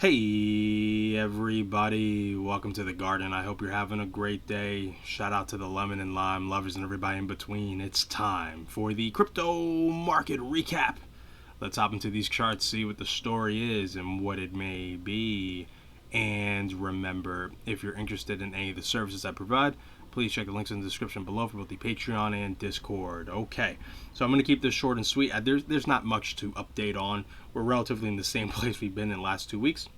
Hey everybody, welcome to the garden. I hope you're having a great day. Shout out to the lemon and lime lovers and everybody in between. It's time for the crypto market recap. Let's hop into these charts, see what the story is and what it may be. And remember, if you're interested in any of the services I provide, please check the links in the description below for both the Patreon and Discord. Okay, so I'm going to keep this short and sweet. There's not much to update on. We're relatively in the same place we've been in the last 2 weeks.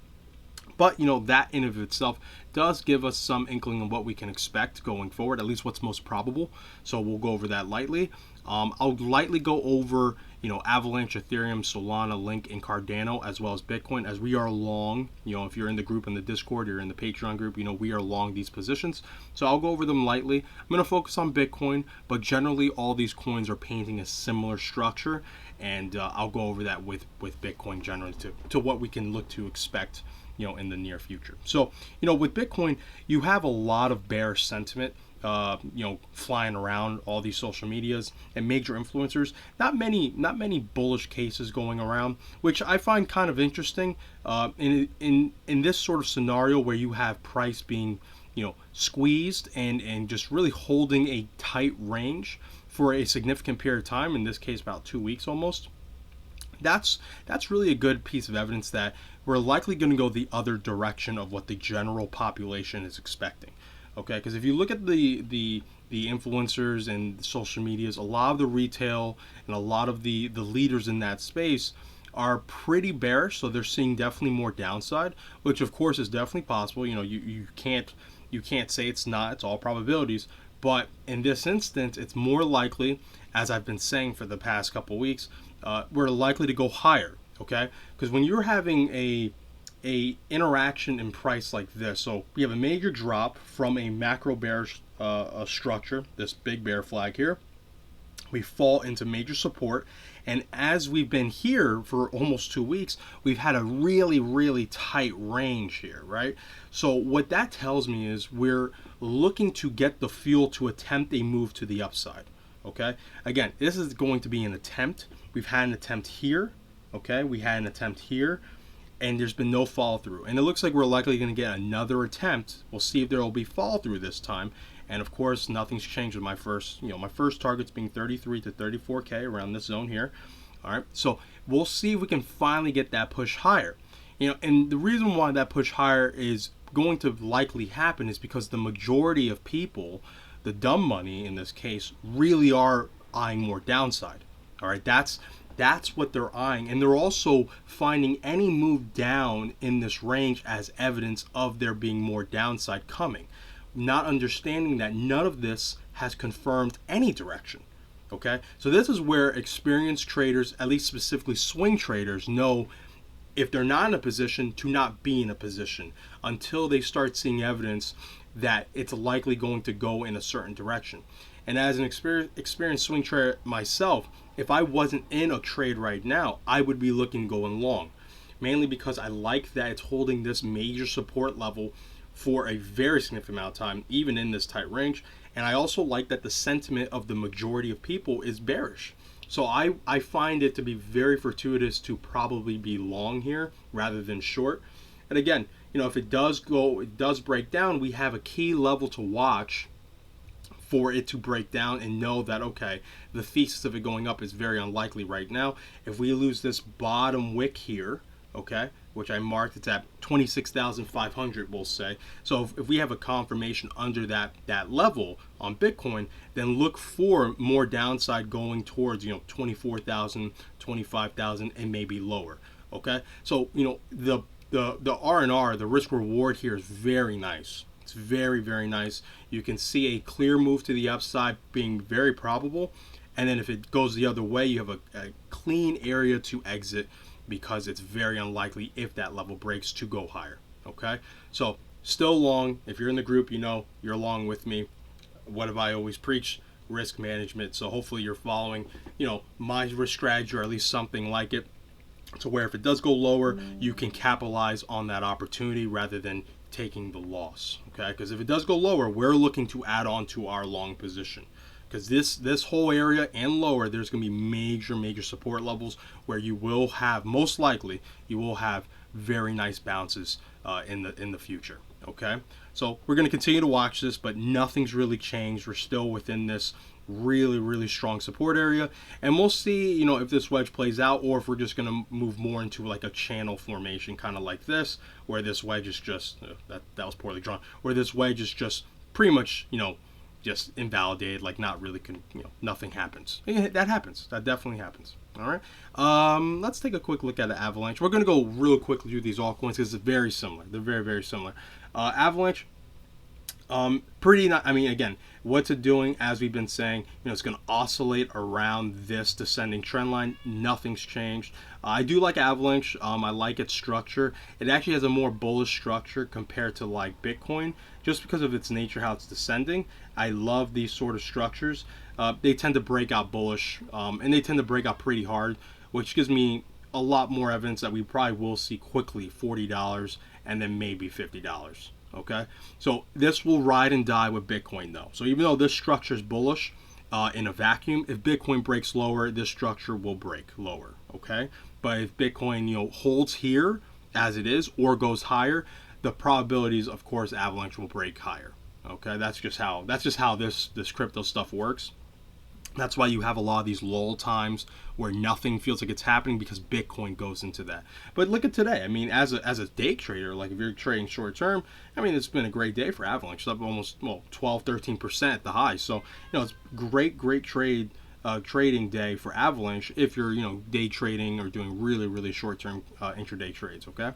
But, that in of itself does give us some inkling of what we can expect going forward, at least what's most probable. So we'll go over that lightly. I'll lightly go over, Avalanche, Ethereum, Solana, Link, and Cardano, as well as Bitcoin, as we are long. If you're in the group in the Discord, you're in the Patreon group, we are long these positions. So I'll go over them lightly. I'm going to focus on Bitcoin, but generally all these coins are painting a similar structure. And I'll go over that with Bitcoin generally to what we can look to expect in the near future. So, with Bitcoin, you have a lot of bearish sentiment, flying around all these social medias and major influencers. Not many bullish cases going around, which I find kind of interesting. In this sort of scenario where you have price being, squeezed and just really holding a tight range for a significant period of time. In this case, about 2 weeks almost. That's really a good piece of evidence that we're likely going to go the other direction of what the general population is expecting. Okay, because if you look at the influencers and the social medias, a lot of the retail and a lot of the leaders in that space are pretty bearish, so they're seeing definitely more downside, which of course is definitely possible. You can't say it's not. It's all probabilities. But in this instance, it's more likely, as I've been saying for the past couple weeks, we're likely to go higher. Okay, because when you're having a interaction in price like this, so we have a major drop from a macro bearish structure, this big bear flag here, we fall into major support, and as we've been here for almost 2 weeks, we've had a really tight range here, right? So what that tells me is we're looking to get the fuel to attempt a move to the upside. Okay, again, this is going to be an attempt. We've had an attempt here. Okay, we had an attempt here, and there's been no follow through. And it looks like we're likely going to get another attempt. We'll see if there will be follow through this time. And of course, nothing's changed with my first, my first targets being 33 to 34K around this zone here. All right, so we'll see if we can finally get that push higher. And the reason why that push higher is going to likely happen is because the majority of people, the dumb money in this case, really are eyeing more downside. All right, that's what they're eyeing, and they're also finding any move down in this range as evidence of there being more downside coming, not understanding that none of this has confirmed any direction. Okay, so this is where experienced traders, at least specifically swing traders, know if they're not in a position to not be in a position until they start seeing evidence that it's likely going to go in a certain direction. And as an experienced swing trader myself, if I wasn't in a trade right now, I would be looking going long, mainly because I like that it's holding this major support level for a very significant amount of time, even in this tight range. And I also like that the sentiment of the majority of people is bearish. So I find it to be very fortuitous to probably be long here rather than short. And again, if it does break down, we have a key level to watch for it to break down and know that, okay, the thesis of it going up is very unlikely right now. If we lose this bottom wick here, okay, which I marked, it's at 26,500, we'll say. So if we have a confirmation under that level on Bitcoin, then look for more downside going towards, 24,000, 25,000, and maybe lower. Okay, so the R&R, the risk reward here is very nice. It's very nice. You can see a clear move to the upside being very probable, and then if it goes the other way, you have a clean area to exit, because it's very unlikely, if that level breaks, to go higher. Okay, so still long. If you're in the group, you're along with me. What have I always preached? Risk management. So hopefully you're following my risk strategy, or at least something like it, to where if it does go lower, you can capitalize on that opportunity rather than taking the loss. Okay, because if it does go lower, we're looking to add on to our long position, because this whole area and lower, there's going to be major support levels where you will have, most likely, you will have very nice bounces in the future. Okay, so we're going to continue to watch this, but nothing's really changed. We're still within this really strong support area, and we'll see, you know, if this wedge plays out, or if we're just going to move more into like a channel formation, kind of like this, where this wedge is just that was poorly drawn, where this wedge is just pretty much, you know, just invalidated, like not really, you know, nothing happens. That happens. That definitely happens. All right. Let's take a quick look at the Avalanche. We're going to go real quickly through these altcoins because it's very similar. They're very similar. Avalanche, pretty not. I mean, again, what's it doing? As we've been saying, you know, it's going to oscillate around this descending trend line. Nothing's changed. I do like Avalanche. I like its structure. It actually has a more bullish structure compared to like Bitcoin, just because of its nature, how it's descending. I love these sort of structures. They tend to break out bullish, and they tend to break out pretty hard, which gives me a lot more evidence that we probably will see quickly $40 and then maybe $50. Okay, so this will ride and die with Bitcoin though. So even though this structure is bullish in a vacuum, if Bitcoin breaks lower, this structure will break lower. Okay, but if Bitcoin, you know, holds here as it is or goes higher, the probabilities, of course, Avalanche will break higher. Okay, that's just how this crypto stuff works. That's why you have a lot of these lull times where nothing feels like it's happening, because Bitcoin goes into that. But look at today. I mean, as a day trader, like if you're trading short term, I mean, it's been a great day for Avalanche. It's up almost 12-13% at the high. So, you know, it's great trading day for Avalanche if you're, you know, day trading or doing really short term intraday trades. Okay.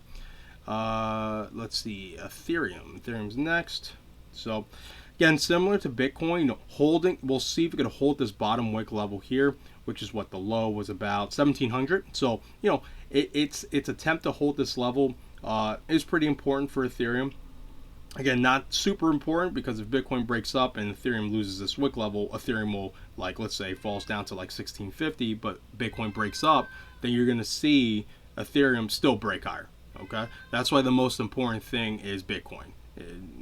Let's see, Ethereum's next. So again, similar to Bitcoin, you know, holding, we'll see if we can hold this bottom wick level here, which is what the low was about, 1700. So, you know, its attempt to hold this level is pretty important for Ethereum. Again, not super important, because if Bitcoin breaks up and Ethereum loses this wick level, Ethereum will, like, let's say falls down to like 1650, but Bitcoin breaks up, then you're going to see Ethereum still break higher. Okay, that's why the most important thing is Bitcoin,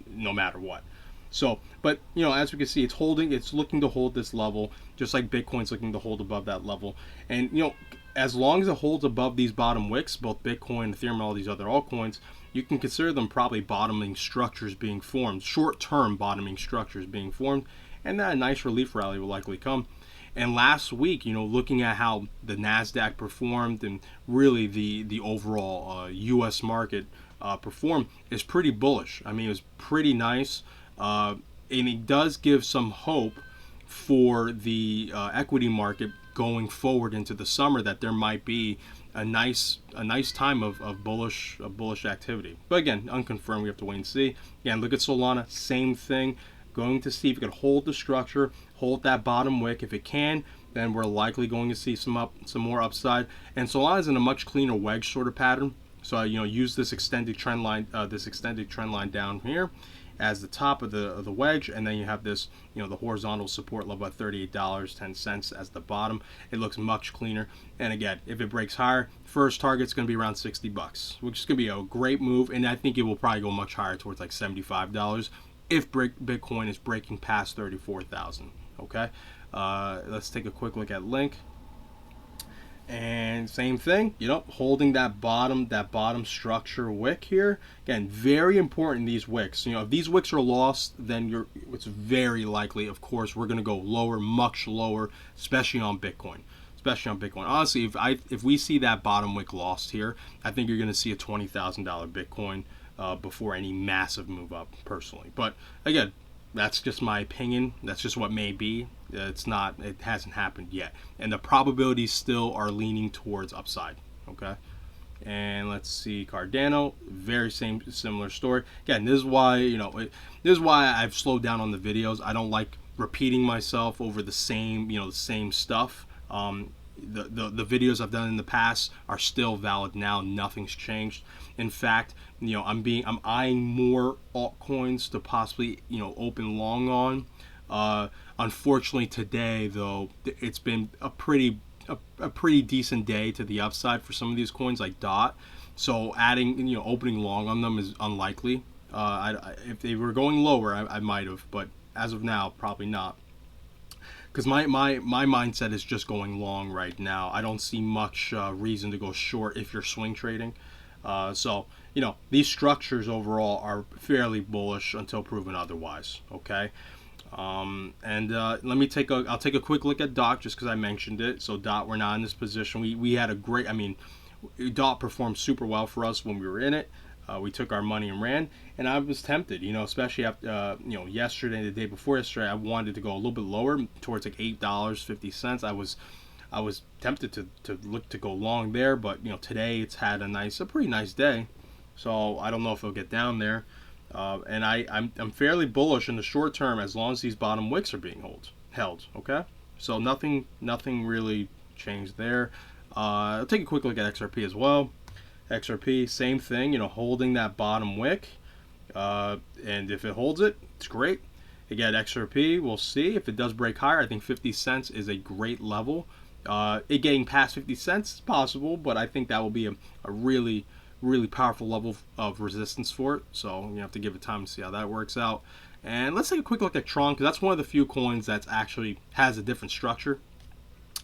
no matter what. So, but, you know, as we can see, it's looking to hold this level, just like Bitcoin's looking to hold above that level. And, you know, as long as it holds above these bottom wicks, both Bitcoin, Ethereum, all these other altcoins, you can consider them probably bottoming structures being formed, short-term bottoming structures being formed, and that a nice relief rally will likely come. And last week, you know, looking at how the NASDAQ performed and really the overall U.S. market performed, is pretty bullish. I mean, it was pretty nice. And it does give some hope for the equity market going forward into the summer, that there might be a nice time of bullish activity. But again, unconfirmed. We have to wait and see. Again, look at Solana, same thing. Going to see if it can hold the structure, hold that bottom wick. If it can, then we're likely going to see some more upside. And Solana is in a much cleaner wedge sort of pattern. So, you know, use this extended trend line down here as the top of the wedge, and then you have this, you know, the horizontal support level at $38.10 as the bottom. It looks much cleaner. And again, if it breaks higher, first target's going to be around $60, which is going to be a great move. And I think it will probably go much higher, towards like $75, if Bitcoin is breaking past 34,000. Okay, let's take a quick look at Link. And same thing, you know, holding that bottom structure wick here. Again, very important, these wicks. You know, if these wicks are lost, then it's very likely, of course, we're going to go lower, much lower, especially on Bitcoin. Honestly, if we see that bottom wick lost here, I think you're going to see a $20,000 Bitcoin before any massive move up, personally. But again, that's just my opinion. That's just what may be. It hasn't happened yet. And the probabilities still are leaning towards upside. Okay. And let's see, Cardano, very similar story. Again, this is why, you know, this is why I've slowed down on the videos. I don't like repeating myself over the same stuff. The videos I've done in the past are still valid now. Nothing's changed. In fact, you know, I'm eyeing more altcoins to possibly, you know, open long on. Unfortunately, today though, it's been a pretty decent day to the upside for some of these coins like DOT. So adding, you know, opening long on them is unlikely. If they were going lower, I might have, but as of now, probably not. Because my mindset is just going long right now. I don't see much reason to go short if you're swing trading. So these structures overall are fairly bullish until proven otherwise. Okay. Let me I'll take a quick look at DOT just because I mentioned it. So DOT, we're not in this position. We had a great, DOT performed super well for us when we were in it. We took our money and ran, and I was tempted, especially after, yesterday, the day before yesterday, I wanted to go a little bit lower towards like $8.50. I was tempted to look to go long there, but today it's had a pretty nice day, so I don't know if it'll get down there. And I'm fairly bullish in the short term as long as these bottom wicks are being held. Okay, so nothing really changed there. I'll take a quick look at XRP as well. XRP, same thing, holding that bottom wick, and if it holds it, it's great. Again, XRP, we'll see if it does break higher. I think 50 cents is a great level. It getting past 50 cents is possible, but I think that will be a really powerful level of resistance for it. So you have to give it time to see how that works out. And let's take a quick look at Tron, because that's one of the few coins that actually has a different structure.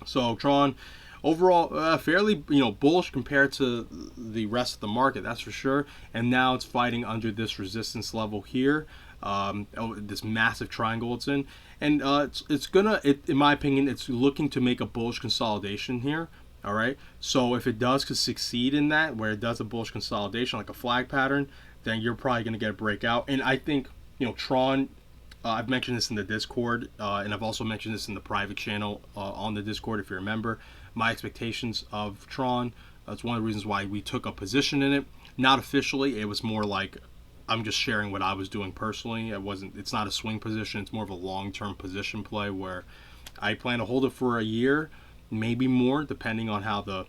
So Tron, overall, fairly bullish compared to the rest of the market, that's for sure. And now it's fighting under this resistance level here, this massive triangle it's in, and in my opinion, it's looking to make a bullish consolidation here. All right, so if it does succeed in that, where it does a bullish consolidation like a flag pattern, then you're probably going to get a breakout. And I think Tron, I've mentioned this in the Discord, and I've also mentioned this in the private channel on the Discord, if you remember my expectations of Tron. That's one of the reasons why we took a position in it. Not officially, it was more like I'm just sharing what I was doing personally. It's not a swing position, it's more of a long-term position play where I plan to hold it for a year, maybe more, depending on how the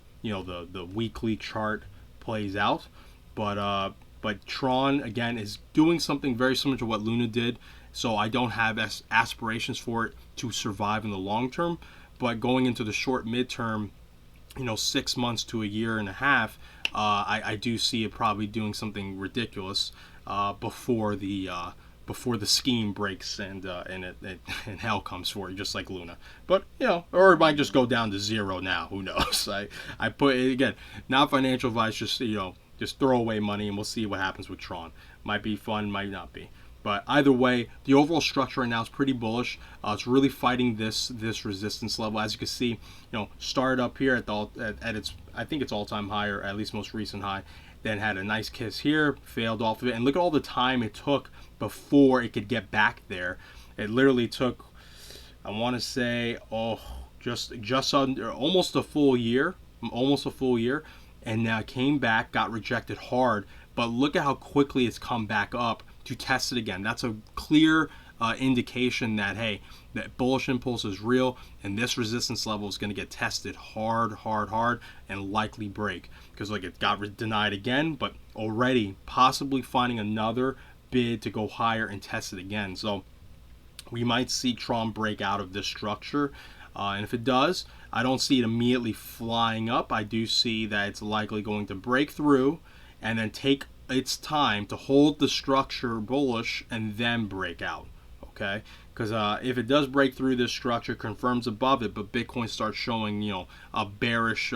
weekly chart plays out. But Tron, again, is doing something very similar to what Luna did, so I don't have aspirations for it to survive in the long term. But going into the short midterm, 6 months to a year and a half, I do see it probably doing something ridiculous before the scheme breaks and hell comes for it, just like Luna. But or it might just go down to zero now. Who knows? I put it again, not financial advice. Just throw away money and we'll see what happens with Tron. Might be fun, might not be. But either way, the overall structure right now is pretty bullish. It's really fighting this resistance level. As you can see, started up here at its, I think its all-time high, or at least most recent high. Then had a nice kiss here, failed off of it, and look at all the time it took before it could get back there. It literally took, I want to say, just under almost a full year, and now it came back, got rejected hard. But look at how quickly it's come back up to test it again. That's a clear indication that, hey, that bullish impulse is real, and this resistance level is going to get tested hard, and likely break. Because it got denied again, but already possibly finding another bid to go higher and test it again. So we might see Tron break out of this structure. And if it does, I don't see it immediately flying up. I do see that it's likely going to break through and then take its time to hold the structure bullish and then break out. Okay, because if it does break through this structure, confirms above it, but Bitcoin starts showing a bearish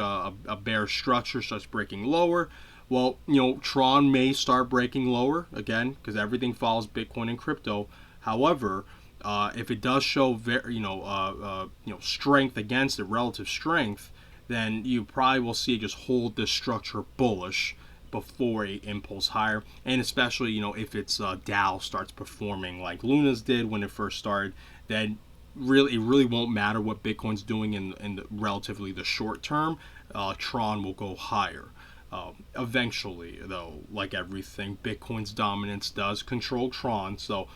structure, starts breaking lower, well, Tron may start breaking lower again, because everything follows Bitcoin and crypto. However, if it does show strength against it, relative strength, then you probably will see it just hold this structure bullish before a impulse higher. And especially if its Dow starts performing like Luna's did when it first started, then it really won't matter what Bitcoin's doing in relatively the short term. Tron will go higher. Eventually, though, like everything, Bitcoin's dominance does control Tron, so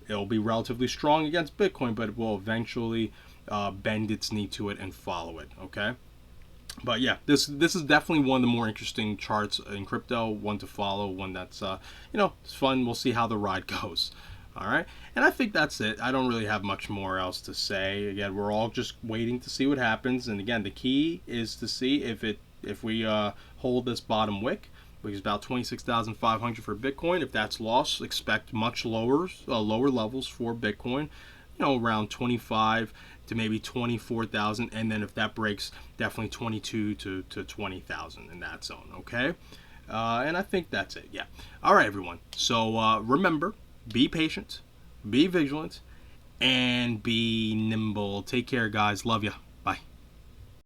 it'll be relatively strong against Bitcoin, but it will eventually bend its knee to it and follow it. Okay. But yeah, this is definitely one of the more interesting charts in crypto, one to follow, one that's it's fun. We'll see how the ride goes. All right, and I think that's it. I don't really have much more else to say. Again, we're all just waiting to see what happens. And again, the key is to see if we hold this bottom wick, which is about 26,500 for Bitcoin. If that's lost, expect much lower levels for Bitcoin. Around 25 to maybe 24,000, and then if that breaks, definitely 22 to 20,000 in that zone. Okay, And I think that's it. Yeah. All right, everyone. So remember, be patient, be vigilant, and be nimble. Take care, guys. Love ya.